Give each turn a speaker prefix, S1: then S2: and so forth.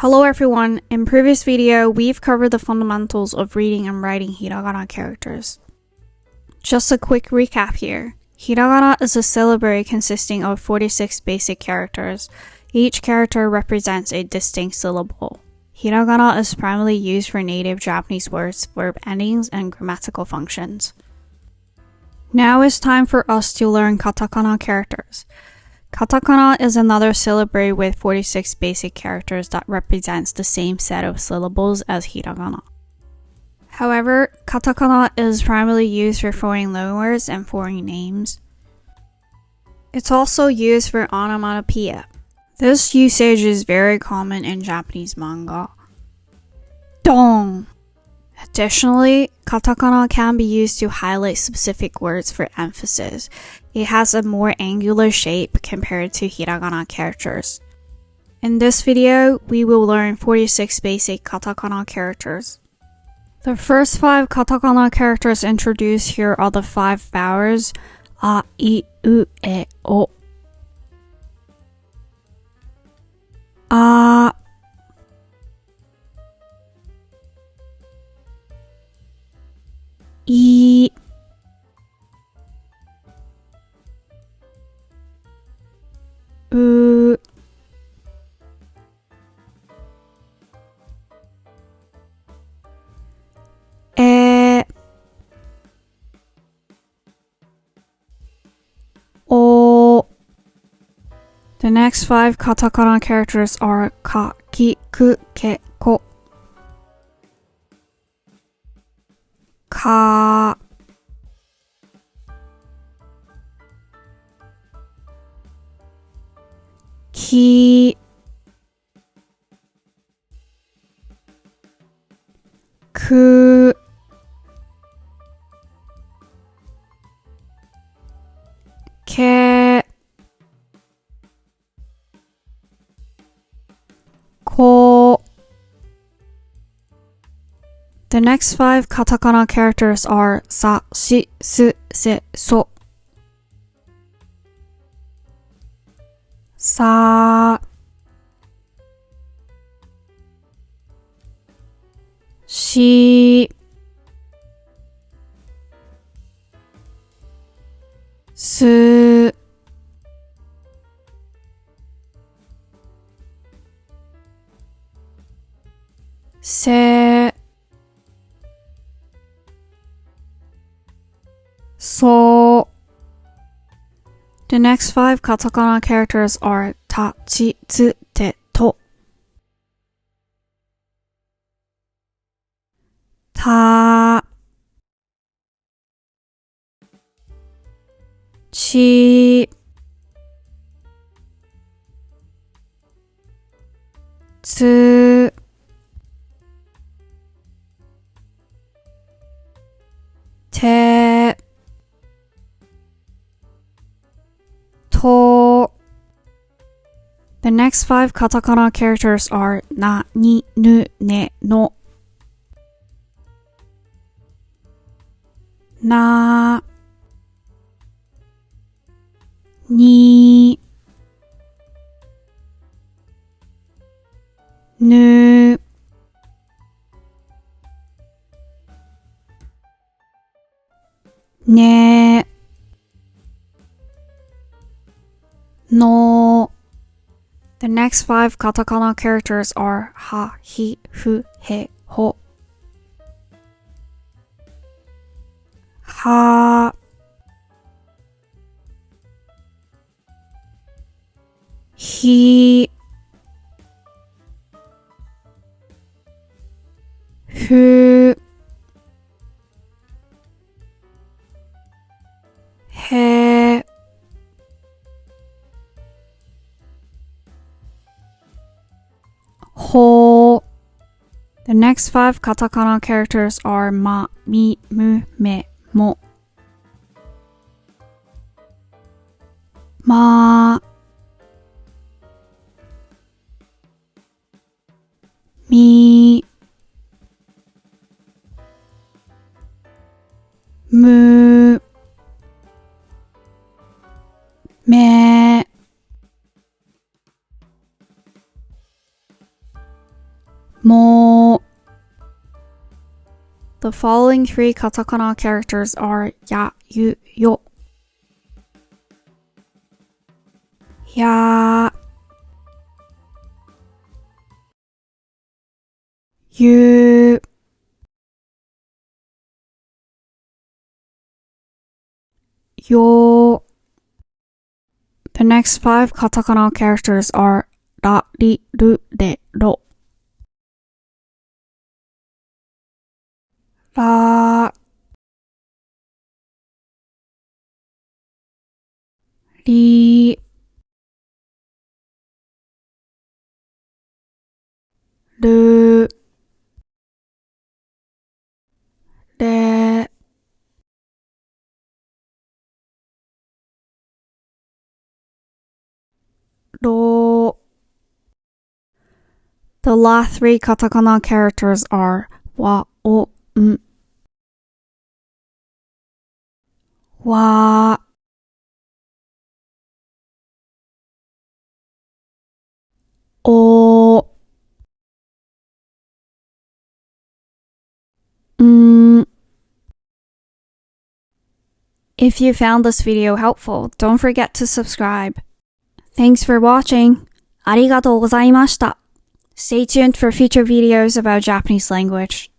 S1: Hello everyone, in previous video we've covered the fundamentals of reading and writing hiragana characters. Just a quick recap here. Hiragana is a syllabary consisting of 46 basic characters. Each character represents a distinct syllable. Hiragana is primarily used for native Japanese words, verb endings, and grammatical functions. Now it's time for us to learn katakana characters. Katakana is another syllabary with 46 basic characters that represents the same set of syllables as hiragana. However, katakana is primarily used for foreign loanwords and foreign names. It's also used for onomatopoeia. This usage is very common in Japanese manga. Dong! Additionally, katakana can be used to highlight specific words for emphasis. It has a more angular shape compared to hiragana characters. In this video, we will learn 46 basic katakana characters. The first 5 katakana characters introduced here are the 5 vowels a, I, U, E, O. A, I, U, E, O. The next 5 katakana characters are Kakiku-keko, Ka, Ki, Ku, Ke, Ko. The next 5 katakana characters are Sashi Seso, Sa, Shi, Su, Se, So. The next 5 katakana characters are Tachitsuteto, Ta, Chi, Tsu, Te, To. The next 5 katakana characters are Naninuneno, Na, Ni, Nu, Ne, No. The next 5 katakana characters are Hahifuheho, Ha, Hi, Fu, He, Ho. The next 5 katakana characters are Mamimume Memo, Ma, Mi, Mu, Me, も。The following three katakana characters are や、ゆ、よ。や、ゆ、よ。The next five katakana characters are ラリルレロ。ラリルレロ。The last three katakana characters are わ、お、ん。わ、お、ん。If you found this video helpful, don't forget to subscribe. Thanks for watching. ありがとうございました。Stay tuned for future videos about Japanese language.